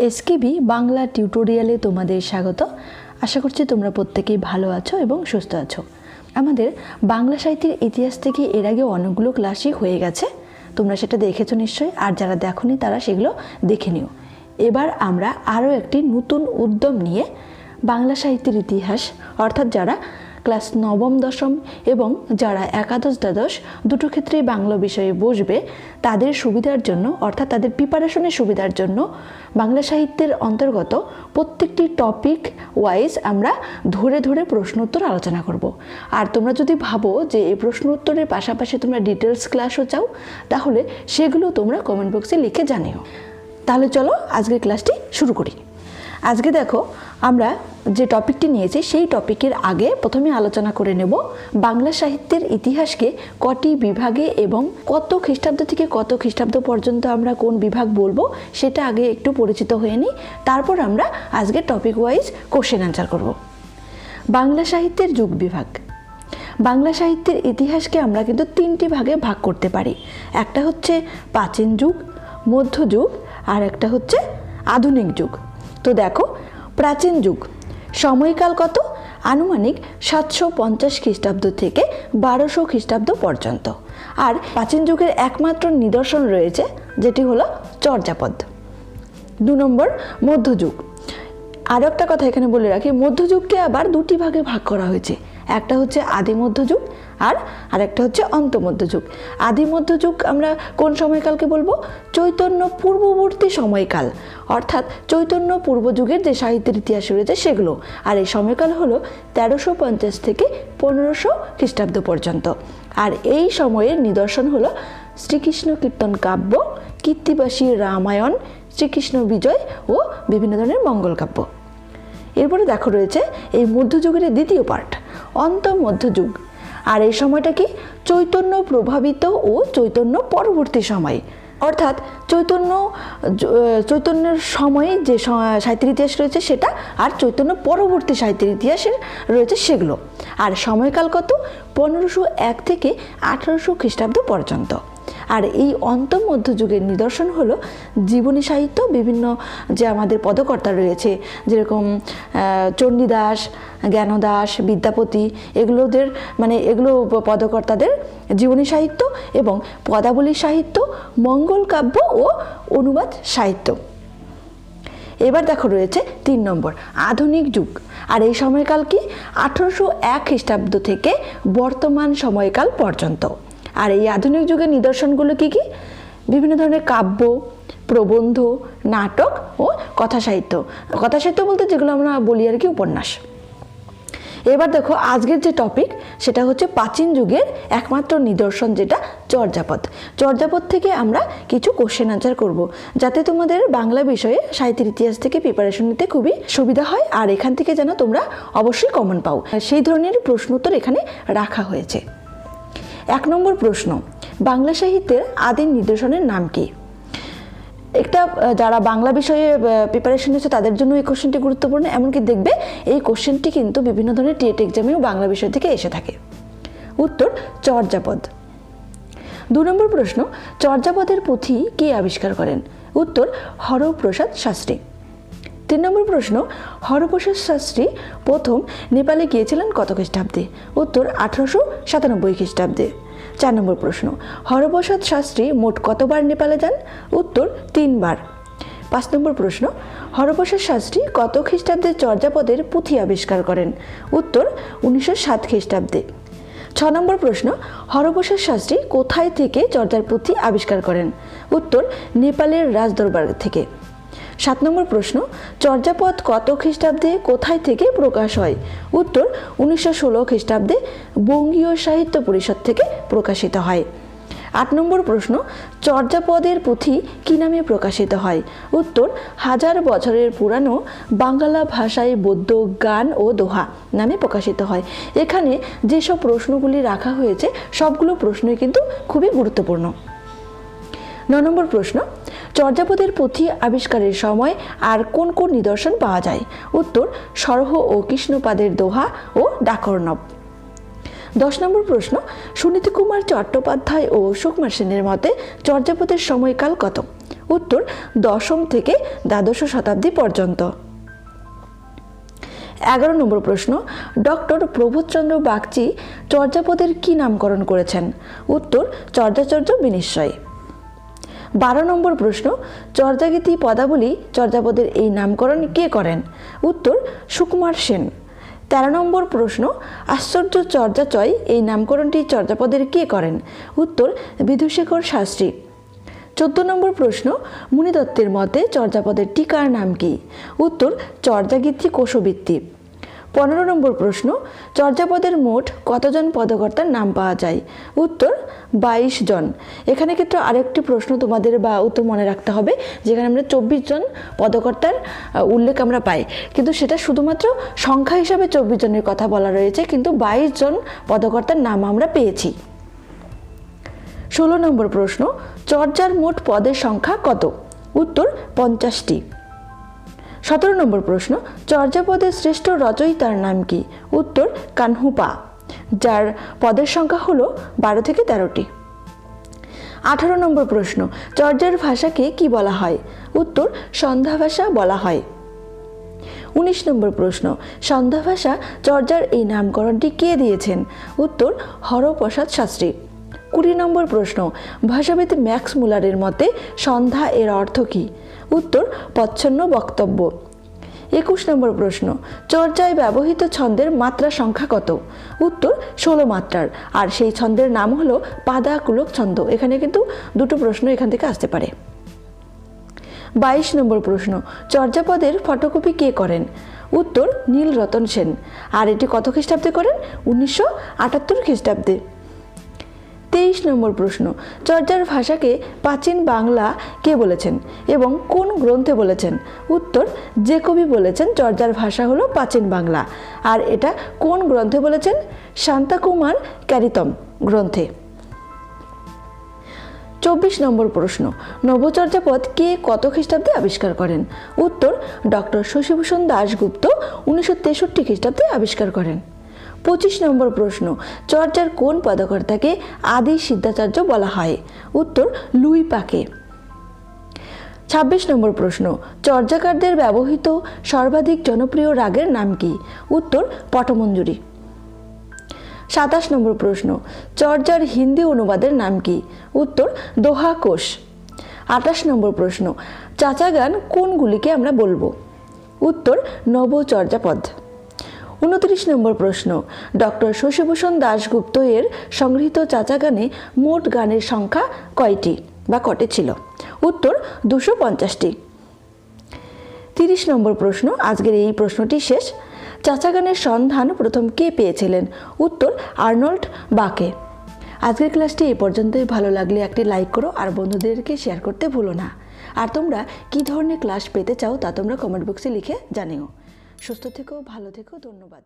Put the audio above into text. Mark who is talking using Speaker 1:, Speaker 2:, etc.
Speaker 1: SKB Bangla টিউটোরিয়ালে তোমাদের স্বাগত। আশা করছি তোমরা প্রত্যেকেই ভালো আছো এবং সুস্থ আছো। আমাদের বাংলা সাহিত্যের ইতিহাস থেকে এর আগে অনেকগুলো ক্লাসই হয়ে গেছে, তোমরা সেটা দেখেছো নিশ্চয়ই, আর যারা দেখোনি তারা সেগুলো দেখে নিও। এবার আমরা আরও একটি নতুন উদ্যম নিয়ে বাংলা সাহিত্যের ইতিহাস, অর্থাৎ যারা ক্লাস নবম দশম এবং যারা একাদশ দ্বাদশ দুটো ক্ষেত্রেই বাংলা বিষয়ে বসবে তাদের সুবিধার জন্য, অর্থাৎ তাদের প্রিপারেশনের সুবিধার জন্য বাংলা সাহিত্যের অন্তর্গত প্রত্যেকটি টপিক ওয়াইজ আমরা ধরে ধরে প্রশ্ন উত্তর আলোচনা করব। আর তোমরা যদি ভাবো যে এই প্রশ্ন উত্তরের পাশাপাশি তোমরা ডিটেলস ক্লাসও চাও, তাহলে সেগুলো তোমরা কমেন্ট বক্সে লিখে জানিও। তাহলে চলো আজকের ক্লাসটি শুরু করি। আজকে দেখো আমরা যে টপিকটি নিয়েছি সেই টপিকের আগে প্রথমে আলোচনা করে নেব বাংলা সাহিত্যের ইতিহাসকে কটি বিভাগে এবং কত খ্রিস্টাব্দ থেকে কত খ্রিস্টাব্দ পর্যন্ত আমরা কোন বিভাগ বলবো সেটা আগে একটু পরিচিত হয়ে নিই, তারপর আমরা আজকে টপিক ওয়াইজ কোশ্চেন অ্যান্সার করব। বাংলা সাহিত্যের যুগ বিভাগ। বাংলা সাহিত্যের ইতিহাসকে আমরা কিন্তু তিনটি ভাগে ভাগ করতে পারি। একটা হচ্ছে প্রাচীন যুগ, মধ্যযুগ, আর একটা হচ্ছে আধুনিক যুগ। তো দেখো, প্রাচীন যুগ সময়কাল কত? আনুমানিক 750 খ্রিস্টাব্দ থেকে 1200 খ্রিস্টাব্দ পর্যন্ত। আর প্রাচীন যুগের একমাত্র নিদর্শন রয়েছে যেটি হলো চর্যাপদ। 2 নম্বর মধ্যযুগ। আরও একটা কথা এখানে বলে রাখি, মধ্যযুগকে আবার দুটি ভাগে ভাগ করা হয়েছে। একটা হচ্ছে আদি মধ্যযুগ আর আরেকটা হচ্ছে অন্ত মধ্যযুগ। আদি মধ্যযুগ আমরা কোন সময়কালকে বলবো? চৈতন্য পূর্ববর্তী সময়কাল, অর্থাৎ চৈতন্য পূর্বযুগের যে সাহিত্যের ইতিহাস রয়েছে সেগুলো। আর এই সময়কাল হলো 1350 থেকে 1500 খ্রিস্টাব্দ পর্যন্ত। আর এই সময়ের নিদর্শন হলো শ্রীকৃষ্ণ কীর্তন কাব্য, কীর্তিবাসী রামায়ণ, শ্রীকৃষ্ণ বিজয় ও বিভিন্ন ধরনের মঙ্গল কাব্য। এরপরে দেখো রয়েছে এই মধ্যযুগের দ্বিতীয় পার্ট, অন্ত মধ্যযুগ। আর এই সময়টা কি? চৈতন্য প্রভাবিত ও চৈতন্য পরবর্তী সময়, অর্থাৎ চৈতন্যের সময়ে যে সাহিত্যের ইতিহাস রয়েছে সেটা, আর চৈতন্য পরবর্তী সাহিত্যের ইতিহাসের রয়েছে সেগুলো। আর সময়কাল কত? 1501 থেকে 1800 খ্রিস্টাব্দ পর্যন্ত। আর এই অন্ত মধ্যযুগের নিদর্শন হলো জীবনী সাহিত্য, বিভিন্ন যে আমাদের পদকর্তা রয়েছে যেরকম চণ্ডীদাস, জ্ঞানদাস, বিদ্যাপতি, এগুলো পদকর্তাদের জীবনী সাহিত্য এবং পদাবলী সাহিত্য, মঙ্গল কাব্য ও অনুবাদ সাহিত্য। এবার দেখো রয়েছে 3 নম্বর আধুনিক যুগ। আর এই সময়কাল কি? 1801 খ্রিস্টাব্দ থেকে বর্তমান সময়কাল পর্যন্ত। আর এই আধুনিক যুগের নিদর্শনগুলো কি কি? বিভিন্ন ধরনের কাব্য, প্রবন্ধ, নাটক ও কথা সাহিত্য। কথা সাহিত্য বলতে যেগুলো আমরা বলি আর কি উপন্যাস। এবার দেখো আজকের যে টপিক সেটা হচ্ছে প্রাচীন যুগের একমাত্র নিদর্শন, যেটা চর্যাপদ। চর্যাপদ থেকে আমরা কিছু কোশ্চেন আনসার করব, যাতে তোমাদের বাংলা বিষয়ে সাহিত্যের ইতিহাস থেকে প্রিপারেশন নিতে খুবই সুবিধা হয়, আর এখান থেকে যেন তোমরা অবশ্যই কমন পাও সেই ধরনের প্রশ্ন উত্তর এখানে রাখা হয়েছে। 1 নম্বর প্রশ্ন, বাংলা সাহিত্যের আদি নিদর্শনের নাম কি? একটা যারা বাংলা বিষয়ে প্রিপারেশন নিচ্ছে তাদের জন্য এই কোশ্চেনটি গুরুত্বপূর্ণ। এমনকি দেখবে এই কোশ্চেনটি কিন্তু বিভিন্ন ধরনের টেট এক্সামেও বাংলা বিষয় থেকে এসে থাকে। উত্তর চর্যাপদ। 2 নম্বর প্রশ্ন, চর্যাপদের পুঁথি কে আবিষ্কার করেন? উত্তর হরপ্রসাদ শাস্ত্রী। 3 নম্বর প্রশ্ন, হরপ্রসাদ শাস্ত্রী প্রথম নেপালে গিয়েছিলেন কত খ্রিস্টাব্দে? উত্তর 1897 খ্রিস্টাব্দে। 4 নম্বর প্রশ্ন, হরপ্রসাদ শাস্ত্রী মোট কতবার নেপালে যান? উত্তর 3 বার। 5 নম্বর প্রশ্ন, হরপ্রসাদ শাস্ত্রী কত খ্রিস্টাব্দে চর্যাপদের পুঁথি আবিষ্কার করেন? উত্তর 1907 খ্রিস্টাব্দে। 6 নম্বর প্রশ্ন, হরপ্রসাদ শাস্ত্রী কোথায় থেকে চর্যার পুঁথি আবিষ্কার করেন? উত্তর নেপালের রাজদরবার থেকে। 7 নম্বর প্রশ্ন, চর্যাপদ কত খ্রিস্টাব্দে কোথায় থেকে প্রকাশ হয়? উত্তর 1916 খ্রিস্টাব্দে বঙ্গীয় সাহিত্য পরিষদ থেকে প্রকাশিত হয়। 8 নম্বর প্রশ্ন, চর্যাপদের পুঁথি কি নামে প্রকাশিত হয়? উত্তর 1000 বছরের পুরানো বাংলা ভাষায় বৌদ্ধ গান ও দোহা নামে প্রকাশিত হয়। এখানে যেসব প্রশ্নগুলি রাখা হয়েছে সবগুলো প্রশ্নই কিন্তু খুবই গুরুত্বপূর্ণ। 9 নম্বর প্রশ্ন, চর্যাপদের পুঁথি আবিষ্কারের সময় আর কোন কোন নিদর্শন পাওয়া যায়? উত্তর সরহ ও কৃষ্ণপাদের দোহা ও ডাকর্ণব। 10 নম্বর প্রশ্ন, সুনীতি কুমার চট্টোপাধ্যায় ও সুকুমার সেনের মতে চর্যাপদের সময়কাল কত? উত্তর দশম থেকে দ্বাদশ শতাব্দী পর্যন্ত। 11 নম্বর প্রশ্ন, ডক্টর প্রবোধচন্দ্র বাগচি চর্যাপদের কি নামকরণ করেছেন? উত্তর চর্যাচর্য বিনিশ্চয়। 12 নম্বর প্রশ্ন, চর্যাগীতি পদাবলী চর্যাপদের এই নামকরণ কে করেন? উত্তর সুকুমার সেন। 13 নম্বর প্রশ্ন, আশ্চর্য চর্যাচয় এই নামকরণটি চর্যাপদের কে করেন? উত্তর বিধুশেখর শাস্ত্রী। 14 নম্বর প্রশ্ন, মুনিদত্তের মতে চর্যাপদের টিকার নাম কি? উত্তর চর্যাগীতি কোশবৃত্তি। 15 নম্বর প্রশ্ন, চর্যাপদের মোট কতজন পদকর্তার নাম পাওয়া যায়? উত্তর 22 জন। এখানে ক্ষেত্রে আরেকটি প্রশ্ন তোমাদের বা উত্তর মনে রাখতে হবে, যেখানে আমরা 24 জন পদকর্তার উল্লেখ আমরা পাই, কিন্তু সেটা শুধুমাত্র সংখ্যা হিসাবে 24 জনের কথা বলা রয়েছে, কিন্তু 22 জন পদকর্তার নাম আমরা পেয়েছি। 16 নম্বর প্রশ্ন, চর্যার মোট পদের সংখ্যা কত? উত্তর 50টি। 17 নম্বর প্রশ্ন, চর্যাপদের শ্রেষ্ঠ রচয়িতার নাম কি? উত্তর কানহুপা, যার পদের সংখ্যা হলো 12 থেকে 13টি। 18 নম্বর প্রশ্ন, চর্যার ভাষাকে কি বলা হয়? উত্তর সন্ধ্যা ভাষা বলা হয়। 19 নম্বর প্রশ্ন, সন্ধ্যা ভাষা চর্যার এই নামকরণটি কে দিয়েছেন? উত্তর হরপ্রসাদ শাস্ত্রী। 20 নম্বর প্রশ্ন, ভাষাবিদ ম্যাক্স মুলারের মতে সন্ধ্যা এর অর্থ কি? উত্তর প্রচ্ছন্ন বক্তব্য। 21 নম্বর প্রশ্ন, চর্যায় ব্যবহৃত ছন্দের মাত্রা সংখ্যা কত? উত্তর 16 মাত্রার, আর সেই ছন্দের নাম হলো পাদাকুলক ছন্দ। এখানে কিন্তু দুটো প্রশ্ন এখান থেকে আসতে পারে। 22 নম্বর প্রশ্ন, চর্যাপদের ফটোকপি কে করেন? উত্তর নীলরতন সেন, আর এটি কত খ্রিস্টাব্দে করেন? 1978 খ্রিস্টাব্দে। 23 নম্বর প্রশ্ন, চর্যার ভাষাকে প্রাচীন বাংলা কে বলেছেন এবং কোন গ্রন্থে বলেছেন? উত্তর যে কবি বলেছেন চর্যার ভাষা হলো প্রাচীন বাংলা, আর এটা কোন গ্রন্থে বলেছেন? শান্তাকুমার ক্যারিতম গ্রন্থে। 24 নম্বর প্রশ্ন, নবচর্যাপদ কে কত খ্রিস্টাব্দে আবিষ্কার করেন? উত্তর ডক্টর শশীভূষণ দাশগুপ্ত 1963 খ্রিস্টাব্দে আবিষ্কার করেন। 25 নম্বর প্রশ্ন, চর্যার কোন পদকর্তাকে আদি সিদ্ধাচার্য বলা হয়? উত্তর লুই পাকে। 26 নম্বর প্রশ্ন, চর্যাকারদের ব্যবহৃত সর্বাধিক জনপ্রিয় রাগের নাম কি? উত্তর পটমঞ্জুরি। 27 নম্বর প্রশ্ন, চর্যার হিন্দি অনুবাদের নাম কি? উত্তর দোহা কোষ। 28 নম্বর প্রশ্ন, চাচা গান কোনগুলিকে আমরা বলবো? উত্তর নবচর্যাপদ। 29 নম্বর প্রশ্ন, ডক্টর শশীভূষণ দাশগুপ্ত এর সংগৃহীত চাচা গানে মোট গানের সংখ্যা কয়টি বা কটে ছিল? উত্তর 250টি। 30 নম্বর প্রশ্ন, আজকের এই প্রশ্নটি শেষ। চাচা গানের সন্ধান প্রথম কে পেয়েছিলেন? উত্তর আর্নল্ড বাকে। আজকের ক্লাসটি এই পর্যন্তই। ভালো লাগলে একটি লাইক করো আর বন্ধুদেরকে শেয়ার করতে ভুলো না। আর তোমরা কী ধরনের ক্লাস পেতে চাও তা তোমরা কমেন্ট বক্সে লিখে জানিও। সুস্থ থেকো, ভালো থেকো, ধন্যবাদ।